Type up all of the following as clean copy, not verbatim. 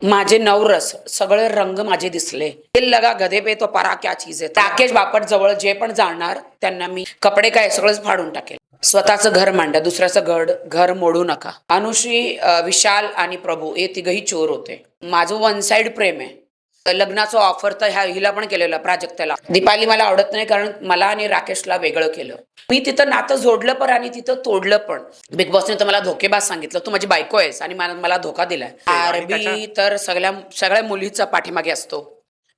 माझे नवरस सगळे रंग माझे दिसले. दिल लगा गधे पे तो परा क्या चीज आहे. राकेश बापट जवळ जे पण जाणार त्यांना मी कपडे काय सगळंच फाडून टाकेल. स्वतःचं घर मांडा, दुसऱ्याचं घर मोडू नका. अनुश्री, विशाल आणि प्रभू हे तिघही चोर होते. माझं वन साइड प्रेम आहे. लग्नाचं ऑफर तर हिला पण केलेलं, प्राजक्ताला. दीपाली मला आवडत नाही कारण मला आणि राकेशला वेगळं केलं. मी तिथं नातं जोडलं पण आणि तिथं तोडलं पण. बिग बॉसने तर मला धोकेबाज सांगितलं, तू माझी बायको आहेस आणि मला धोका दिलाय. आरबी तर सगळ्या मुलीचा पाठीमागे असतो.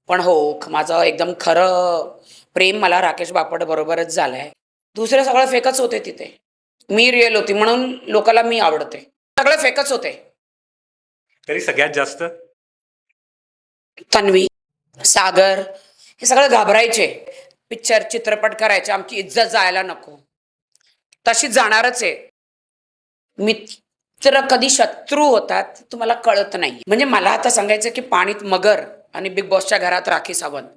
पण हो, माझं एकदम खरं प्रेम मला राकेश बापट बरोबरच झालंय. दुसरे सगळं फेकच होते तिथे. मी रिअल होती म्हणून लोकांना मी आवडते. सगळे फेकच होते. तरी सगळ्यात जास्त तन्वी, सागर हे सगळे घाबरायचे. पिक्चर चित्रपट करायचे, आमची इज्जत जायला नको. तशीच जाणारच आहे. मित्र कधी शत्रू होतात तुम्हाला कळत नाही. म्हणजे मला आता सांगायचं की पाणीत मगर आणि बिग बॉसच्या घरात राखी सावंत.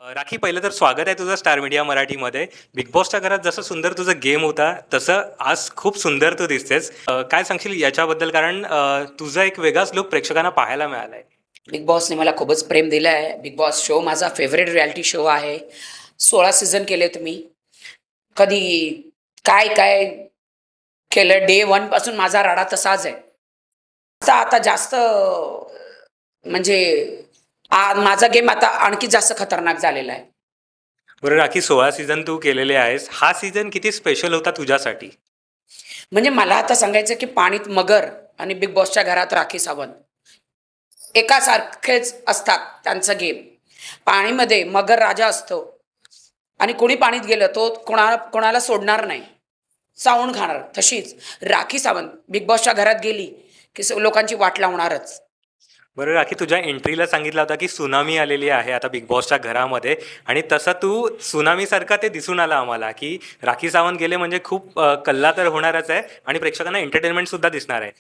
राखी, पहिलं तर स्वागत आहे तुझं स्टार मीडिया मराठीमध्ये. बिग बॉसच्या घरात जसं सुंदर तुझं गेम होता तसं आज खूप सुंदर तू दिसतेस. काय सांगशील याच्याबद्दल? कारण तुझा एक वेगळाच लुक प्रेक्षकांना पाहायला मिळालाय. बिग बॉसने मला खूपच प्रेम दिलं आहे. बिग बॉस शो माझा फेवरेट रियालिटी शो आहे. 16 सीझन केलेत मी. कधी काय काय केलं, डे 1 पासून माझा राडा तसाच आहे. आता जास्त म्हणजे माझा गेम आता आणखी जास्त खतरनाक झालेला आहे. बरं राखी, 16 सीझन तू केलेले आहेस. हा सीझन किती स्पेशल होता तुझ्यासाठी? म्हणजे मला आता सांगायचं की पाणीत मगर आणि बिग बॉसच्या घरात राखी सावंत एकासारखेच असतात. त्यांचं गेम पाणीमध्ये मगर राजा असतो आणि कोणी पाणीत गेलं तो कोणाला सोडणार नाही, चावून खाणार. तशीच राखी सावंत बिग बॉसच्या घरात गेली की लोकांची वाट लावणारच. बरं राखी, तुझ्या एंट्रीला सांगितलं होता की सुनामी आलेली आहे आता बिग बॉसच्या घरामध्ये, आणि तसं तू सुनामीसारखा ते दिसून आला आम्हाला की राखी सावंत गेले म्हणजे खूप कल्ला तर होणारच आहे आणि प्रेक्षकांना एंटरटेनमेंट सुद्धा दिसणार आहे.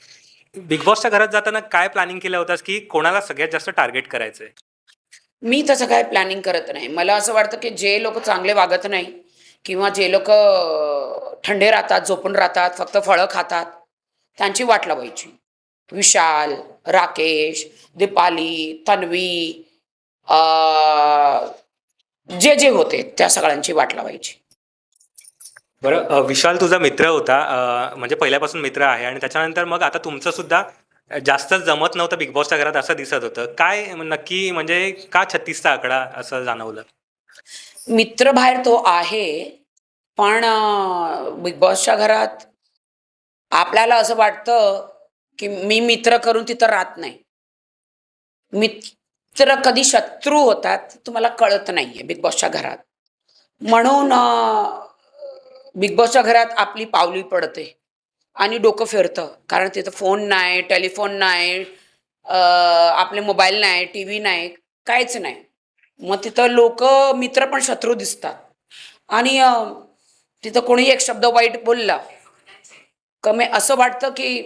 बिग बॉसच्या घरात जाताना काय प्लॅनिंग केलं होतास की कोणाला सगळ्यात जास्त टार्गेट करायचंय? मी तसं काय प्लॅनिंग करत नाही. मला असं वाटतं की जे लोक चांगले वागत नाही किंवा जे लोक ठंडे राहतात, झोपून राहतात, फक्त फळं खातात, त्यांची वाट लावायची. विशाल, राकेश, दीपाली, तन्वी, जे जे होते त्या सगळ्यांची वाट लावायची. बरं, विशाल तुझा मित्र होता, म्हणजे पहिल्यापासून मित्र आहे, आणि त्याच्यानंतर मग आता तुमचं सुद्धा जास्त जमत नव्हतं बिग बॉसच्या घरात असं दिसत होतं. काय नक्की म्हणजे का 36चा आकडा असं जाणवलं? मित्र बाहेर तो आहे, पण बिग बॉसच्या घरात आपल्याला असं वाटतं की मी मित्र करून तिथं राहत नाही. मित्र कधी शत्रू होतात तुम्हाला कळत नाहीये बिग बॉसच्या घरात. म्हणून बिग बॉसच्या घरात आपली पावली पडते आणि डोकं फिरतं. कारण तिथं फोन नाही, टेलिफोन नाही, आपले मोबाईल नाही, टी व्ही नाही, काहीच नाही. मग तिथं लोक मित्र पण शत्रू दिसतात. आणि तिथं कोणी एक शब्द वाईट बोलला कमी असं वाटतं की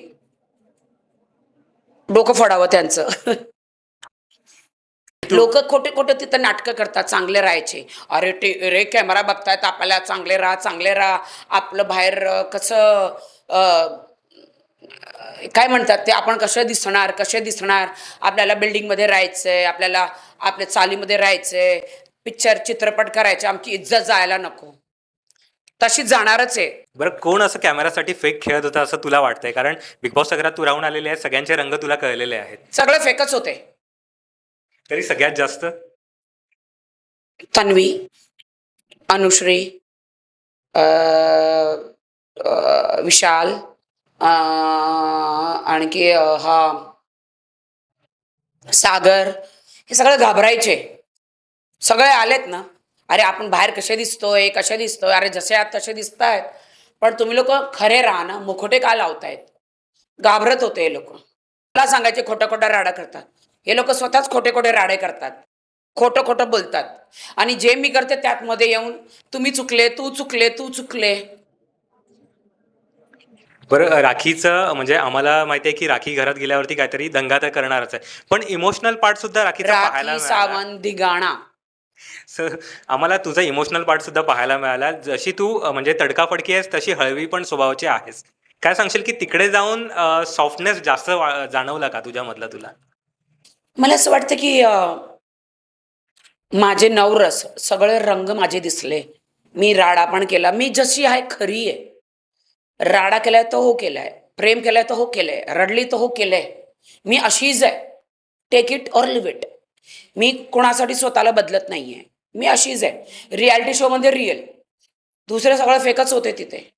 डोकं फोडावं त्यांचं. लोक खोटे खोटे तिथं नाटकं करतात चांगले राहायचे. अरे रे कॅमेरा बघतायत आपल्याला, चांगले राहा चांगले राहा. आपलं बाहेर कसं काय म्हणतात ते, आपण कसे दिसणार, आपल्याला बिल्डिंगमध्ये राहायचंय, आपल्याला आपल्या चालीमध्ये राहायचंय, पिक्चर चित्रपट करायचे, आमची इज्जत जायला नको. तशीच जाणारच आहे. बरं, कोण असं कॅमेरासाठी फेक खेळत होता असं तुला वाटतंय? कारण बिग बॉसच्या घरात तू राहून आलेले आहे, सगळ्यांचे रंग तुला कळलेले आहेत. सगळे फेकच होते. तरी सगळ्यात जास्त तन्वी, अनुश्री, विशाल, आणखी हा सागर हे सगळे घाबरायचे. सगळे आलेत ना, अरे आपण बाहेर कसे दिसतोय, अरे जसे आहात तसे दिसतायत, पण तुम्ही लोक खरे राहा ना, मुखोटे का लावतायत. घाबरत होते हे लोक. मला सांगायचे खोटं खोटं राडा करतात. हे लोक स्वतःच खोटे खोटे राडे करतात, खोटं खोटं बोलतात. आणि जे मी करते त्यात मध्ये येऊन तुम्ही चुकले, तू चुकले. बरं, राखीचं म्हणजे आम्हाला माहिती आहे की राखी घरात गेल्यावरती काहीतरी दंगा तर करणारच आहे, पण इमोशनल पार्ट सुद्धा राखीचा पाहायला राखी मिळाला. सावंत दिगाणा. सर, आम्हाला तुझा इमोशनल पार्ट सुद्धा पाहायला मिळाला. जशी तू म्हणजे तडकाफडकी आहेस तशी हळवी पण स्वभावाची आहेस. काय सांगशील की तिकडे जाऊन सॉफ्टनेस जास्त जाणवला का तुझ्यामधला तुला? मला असं वाटतं की माझे नवरस सगळे रंग माझे दिसले. मी राडा पण केला. मी जशी आहे खरी आहे. राडा केलाय तर हो केलाय. प्रेम केलंय तर हो केलंय. रडली तर हो केलंय. मी अशीच आहे. Take it or leave it. मी कोणासाठी स्वतःला बदलत नाहीये. मी अशीच आहे. रियालिटी शोमध्ये रिअल. दुसरे सगळं फेकच होते तिथे.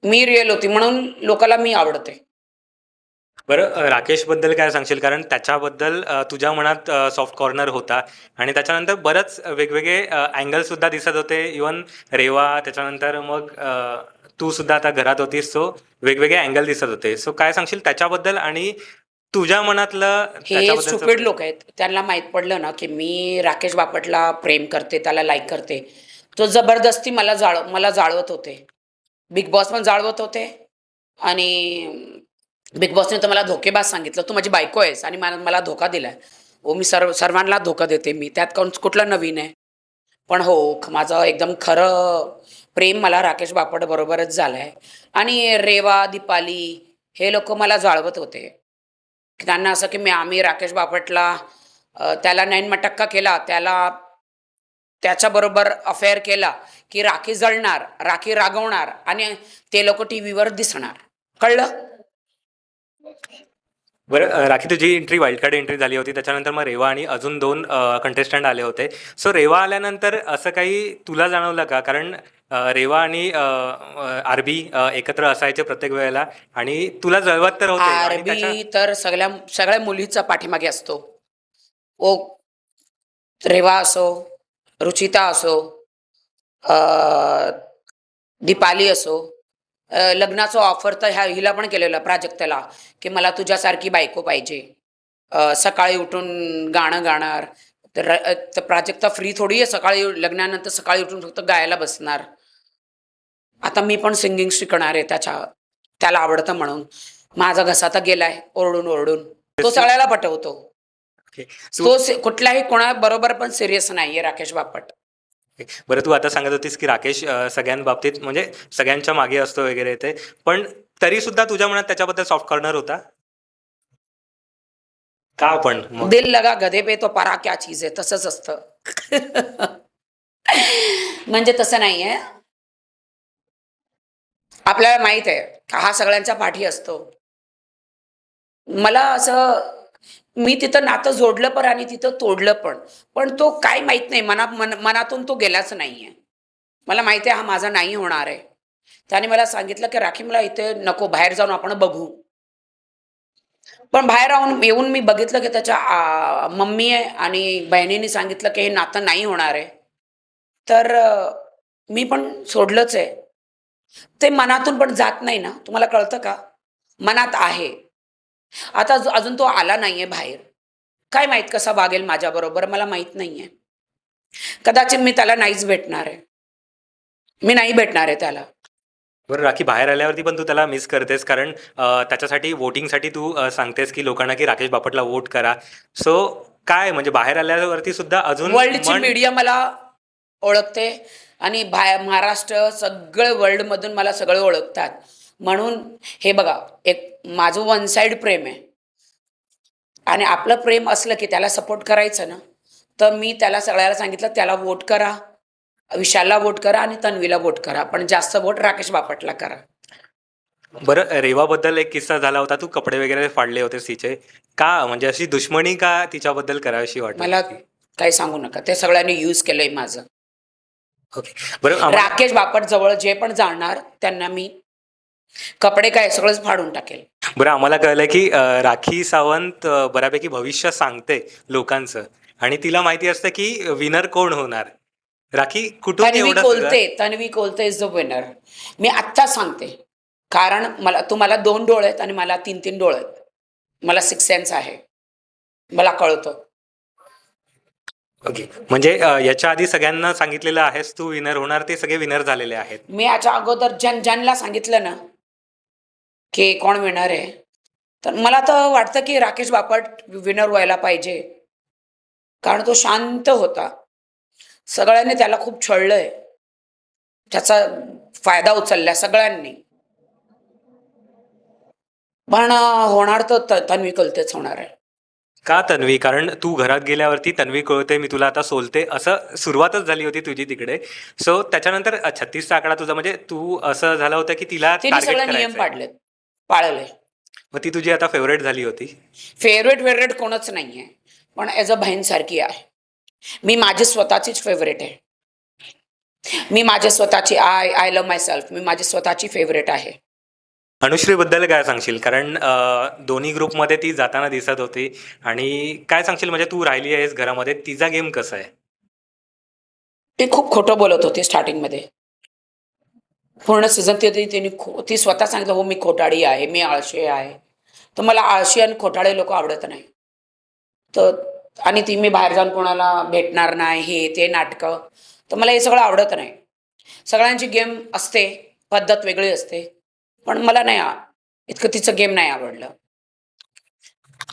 मी रिअल होती म्हणून लोकाला मी आवडते. बरं राकेशबद्दल काय सांगशील? कारण त्याच्याबद्दल तुझ्या मनात सॉफ्ट कॉर्नर होता आणि त्याच्यानंतर बरंच वेगवेगळे अँगलसुद्धा दिसत होते. इवन रेवा त्याच्यानंतर मग तू सुद्धा आता घरात होतीस, सो वेगवेगळे अँगल दिसत होते. सो काय सांगशील त्याच्याबद्दल आणि तुझ्या मनातलं हे त्याच्याबद्दलचं स्टुपिड प्रेम? लोक आहेत. त्यांना माहीत पडलं ना, की मी राकेश बापटला प्रेम करते, त्याला लाईक करते. तो जबरदस्ती मला जाळवत होते. बिग बॉस पण जाळवत होते आणि बिग बॉसने तर मला धोकेबाज सांगितलं, "तू माझी बायको आहेस आणि मला धोका दिलाय." हो, मी सर्वांना धोका देते मी. त्यात कुठलं नवीन आहे? पण हो, माझं एकदम खरं प्रेम मला राकेश बापट बरोबरच झालंय आणि रेवा, दीपाली हे लोकं मला जाळवत होते. की त्यांना असं की आम्ही राकेश बापटला त्याला नैनमटक्का केला, त्याच्याबरोबर अफेअर केला, की राखी जळणार, राखी रागवणार आणि ते लोकं टीव्हीवर दिसणार. कळलं? बरं राखी तुझी एंट्री वाईल्ड कार्ड एंट्री झाली होती. त्याच्यानंतर मग रेवा आणि अजून 2 कंटेस्टंट आले होते. सो रेवा आल्यानंतर असं काही तुला जाणवलं का? कारण रेवा आणि आरबी एकत्र असायचे प्रत्येक वेळेला आणि तुला जळवत तर होते आणि त्याच्या आरबी तर सगळ्या मुलीचा पाठीमागे असतो. ओ रेवा असो, रुचिता असो, अ, दीपाली असो, लग्नाचं ऑफर तर हिला पण केलेलं प्राजक्ताला, की मला तुझ्यासारखी बायको पाहिजे. सकाळी उठून गाणं गाणार. तर प्राजक्ता फ्री थोडी आहे सकाळी लग्नानंतर सकाळी उठून फक्त गायला बसणार. आता मी पण सिंगिंग शिकणार आहे त्याला आवडतं म्हणून. माझा घसा तर गेलाय ओरडून. तो सगळ्याला पटवतो. ओके. तू कुठल्याही कोणाबरोबर पण सीरियस नाहीये राकेश बापट. बरं तू आता सांगत होतीस की राकेश सगळ्यांबाबतीत म्हणजे सगळ्यांच्या मागे असतो वगैरे ते. पण तरीसुद्धा तुझ्या मनात त्याच्याबद्दल सॉफ्ट कॉर्नर होता? का पण मग? दिल लगा गधे पे तो परा क्या चीज आहे तसंच असतं. म्हणजे तसं नाहीये. आपल्याला माहित आहे का हा सगळ्यांच्या पाठी असतो. मला असं मी तिथं नातं जोडलं पण आणि तिथं तोडलं पण. पण तो काय माहीत नाही मनातून तो गेलाच नाहीये. मला माहिती आहे हा माझा नाही होणार आहे. त्याने मला सांगितलं, की "राखी मला इथे नको बाहेर जाऊन आपण बघू." पण बाहेर येऊन मी बघितलं, की त्याच्या मम्मी आहे आणि बहिणीने सांगितलं, की "हे नातं नाही होणार आहे." तर मी पण सोडलंच आहे. ते मनातून पण जात नाही ना, तुम्हाला कळतं का? मनात आहे. आता अजून तो आला नाहीये बाहेर. काय माहीत कसा वागेल माझ्याबरोबर मला माहीत नाहीये. कदाचित मी त्याला नाहीच भेटणार आहे. मी नाही भेटणार आहे त्याला. बरं राखी बाहेर आल्यावरती पण तू त्याला मिस करतेस कारण त्याच्यासाठी वोटिंगसाठी तू सांगतेस की लोकांना की राकेश बापटला वोट करा. सो काय म्हणजे बाहेर आल्यावरती सुद्धा अजून वर्ल्डची मन मीडिया मला ओळखते आणि महाराष्ट्र सगळं वर्ल्डमधून मला सगळे ओळखतात. म्हणून हे बघा, एक माझं वन साइड प्रेम आहे आणि आपलं प्रेम असलं की त्याला सपोर्ट करायचं ना, तर मी त्याला सगळ्याला सांगितलं, "त्याला वोट करा, विशालला वोट करा आणि तन्वीला वोट करा. पण जास्त वोट राकेश बापटला करा." बरं रेवाबद्दल एक किस्सा झाला होता. तू कपडे वगैरे फाडले होतेस तिचे. का म्हणजे अशी दुश्मनी का तिच्याबद्दल करावीशी वाटत मला होती? काही सांगू नका. ते सगळ्यांनी यूज केलंय माझं. ओके. बरं आम्हाला राकेश बापट जवळ जे पण जाणार त्यांना मी कपडे काय सगळंच फाडून टाकेल. बरं आम्हाला कळलं की राखी सावंत बऱ्यापैकी भविष्य सांगते लोकांचं आणि तिला माहिती असतं की विनर कोण होणार. राखी कुठून एवढं सगळं? Tanvi Kolte is the winner. मी आत्ताच सांगते. कारण तुम्हाला 2 डोळे आहेत आणि मला 3-3 डोळे आहेत. मला सिक्स सेन्स आहे. मला कळतं. ओके. म्हणजे याच्या आधी सगळ्यांना सांगितलेलं आहेस तू विनर होणार, ते सगळे विनर झालेले आहेत. मी याच्या अगोदर ज्यांना सांगितलं ना, की कोण विनर आहे, तर मला तर वाटतं की राकेश बापट विनर व्हायला पाहिजे. कारण तो शांत होता. सगळ्यांनी त्याला खूप छळलंय. त्याचा फायदा उचलला सगळ्यांनी. पण होणार तर तन्वी कलतेच होणार आहे. का तन्वी? कारण तू घरात गेल्यावरती तन्वी कळते मी तुला आता सोलते असं सुरुवातच झाली होती तुझी तिकडे. सो त्याच्यानंतर 36चा आकडा तुझा म्हणजे तू असं झालं होतं की तिला तिने टार्गेट सगळे नियम करायचंय. पाडलेत, पाळले. मग ती तुझी आता फेवरेट झाली होती. फेवरेट कोणच नाहीये, पण ॲज अ बहीणसारखी आहे. मी माझी स्वतःचीच फेवरेट आहे. मी माझ्या स्वतःची आय लव्ह माय सेल्फ. मी माझी स्वतःची फेवरेट आहे. अनुश्री बद्दल काय सांगशील? कारण दोन्ही ग्रुपमध्ये ती जाताना दिसत होती. आणि काय सांगशील म्हणजे तू राहिली आहेस घरामध्ये, तिचा गेम कसा आहे? ती खूप खोटं बोलत होती स्टार्टिंगमध्ये. पूर्ण सीझन ती स्वतः सांगितलं, हो मी खोटाडी आहे, मी आळशी आहे. तर मला आळशी आणि खोटाळे लोक आवडत नाही. तर आणि ती मी बाहेर जाऊन कोणाला भेटणार नाही, हे ते नाटकं. तर मला हे सगळं आवडत नाही. सगळ्यांची गेम असते, पद्धत वेगळी असते, पण मला नाही इतकं तिचं गेम नाही आवडलं.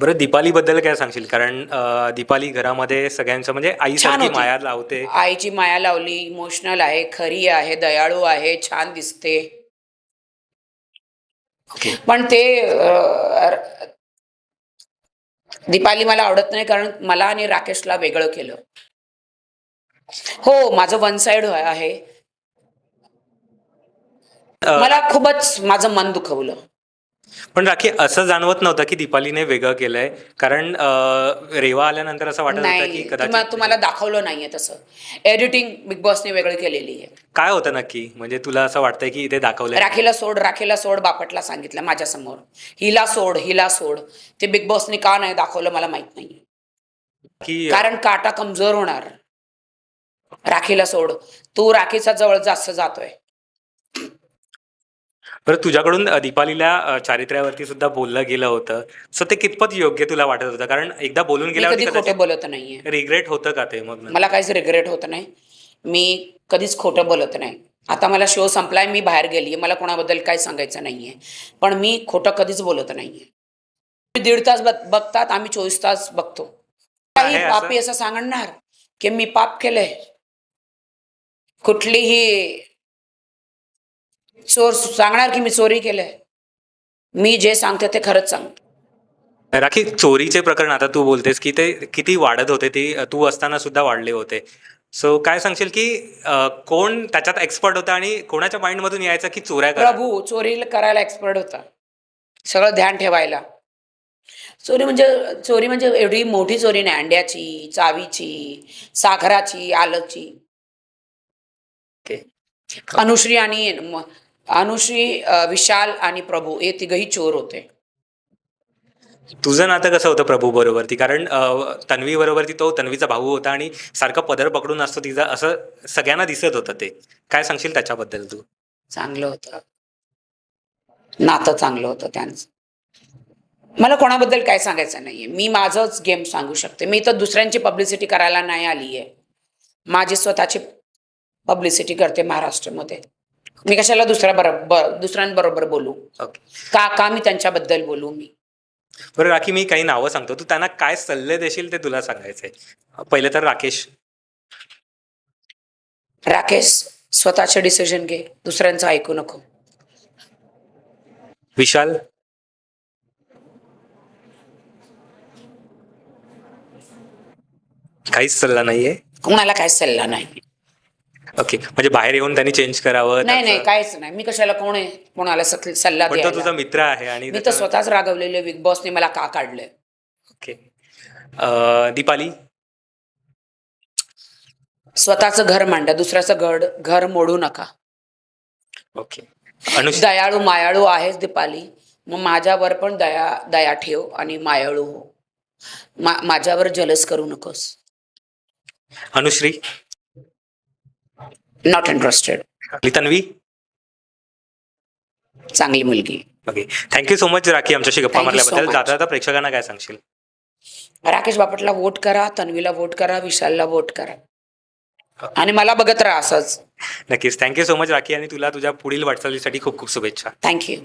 बरं, दीपालीबद्दल काय सांगशील? कारण दीपाली घरामध्ये सगळ्यांचं म्हणजे छान आईसारखी होती. माया लावते. आईची माया लावली, इमोशनल आहे, खरी आहे, दयाळू आहे, छान दिसते. ओके. पण ते दीपाली मला आवडत नाही कारण मला आणि राकेशला वेगळं केलं. हो, माझं वन साइड आहे. अ, मला खूपच माझं मन दुखवलं. पण राखी, असं जाणवत नव्हतं की दीपालीने वेगळं केलंय? कारण रेवा आल्यानंतर असं वाटत होतं की नाही, कदाचित तुम्हाला दाखवलं नाहीये तसं. एडिटिंग बिग बॉसने वेगळी केलेली आहे. काय होतं नक्की? म्हणजे तुला असं वाटतंय की इथे दाखवलंय राखीला सोड बापटला सांगितलं माझ्यासमोर. हिला सोड. ते बिग बॉसने का नाही दाखवलं मला माहित नाही. की कारण काटा कमजोर होणार. राखीला सोड. तू राखीचा जवळ जास्त जातोय. बरं, तुझ्याकडून दीपालीला चारित्र्यावरती सुद्धा बोललं गेलं होतं. सो ते कितपत योग्य तुला वाटत होतं? कारण एकदा बोलून मी गेल्यावरती कधी खोटे कदाचित बोलत नाहीये. रिग्रेट होतं का ते मग नंतर? मला काहीच रिग्रेट होत नाही. मी कधीच खोटं बोलत नाही. आता मला शो संपलाय, मी बाहेर गेलीये, मला कोणाबद्दल काही सांगायचं नाहीये. पण मी खोटं कधीच बोलत नाहीये. तुम्ही 1.5 तास बघतात, आम्ही 24 तास बघतो. काही आहे असं? पापी असं सांगणार की मी पाप केलंय. कुठलीही चोर सांगणार की मी चोरी केलंय. मी जे सांगते ते खरंच सांगते. राखी, चोरीचे प्रकरण आता तू बोलतेस की ते किती वाढत होते, ते तू असताना सुद्धा वाढले होते. सो काय सांगशील की कोण त्याच्यात एक्सपर्ट होता आणि कोणाच्या माइंडमधून यायचं की चोऱ्या करा? प्रभू चोरी करायला एक्सपर्ट होता. सगळं ध्यान ठेवायला. चोरी म्हणजे एवढी मोठी चोरी नाही. अंड्याची, चावीची, साखराची, आलंची. ओके. अनुश्री, विशाल आणि प्रभू हे तिघही चोर होते. तुझं नातं कसं होतं प्रभू बरोबरती? कारण तन्वी बरोबरती तो तन्वीचा भाऊ होता आणि सारखं पदर पकडून असतो तिचा, असं सगळ्यांना दिसत होतं ते. काय सांगशील त्याच्याबद्दल तू? चांगलं होतं. नातं चांगलं होतं त्यांचं. मला कोणाबद्दल काय सांगायचं नाहीये. मी माझंच गेम सांगू शकते. मी तर दुसऱ्यांची पब्लिसिटी करायला नाही आली आहे. माझी स्वतःची पब्लिसिटी करते महाराष्ट्रामध्ये. मी कशाला दुसऱ्यांबरोबर बोलू? ओके. का मी त्यांच्याबद्दल बोलू मी? बरं राखी, मी काही नावं सांगतो, तू त्यांना काय सल्ले देशील ते तुला सांगायचंय. पहिलं तर राकेश, स्वतःचे डिसिजन घे, दुसऱ्यांचं ऐकू नको. विशाल, काहीच सल्ला नाहीये? कोणाला काय सल्ला नाही. ओके, म्हणजे बाहेर येऊन त्यांनी चेंज करावं नाही त्याचं- काहीच नाही. मी कशाला कोण आहे कोणाला सल्ला पण तो तुझा द्यायला? मित्र आहे आणि मी तर त्याचा- स्वतःच रागवलेले बिग बॉसने मला का काढलंय. ओके. दीपाली, स्वतःचं घर मांडा, दुसऱ्याचं घर मोडू नका. ओके. अनुष, दयाळू मायाळू आहेच दीपाली, मग माझ्यावर पण दया ठेव आणि मायाळू हो. माझ्यावर जलस करू नकोस. Anushree, not interested. तन्वी. चांगली मुलगी. Okay, thank you so much Rakhi आमच्याशी गप्पा Thank you so मारल्याबद्दल. much. जाता जाता प्रेक्षकांना काय सांगशील? राकेश बापटला वोट करा, तन्वीला वोट करा, विशालला वोट करा आणि मला बघत राहा असंच. नक्कीच. थँक्यू सो मच राखी, आणि तुला तुझ्या पुढील वाटचालीसाठी खूप खूप शुभेच्छा. थँक्यू.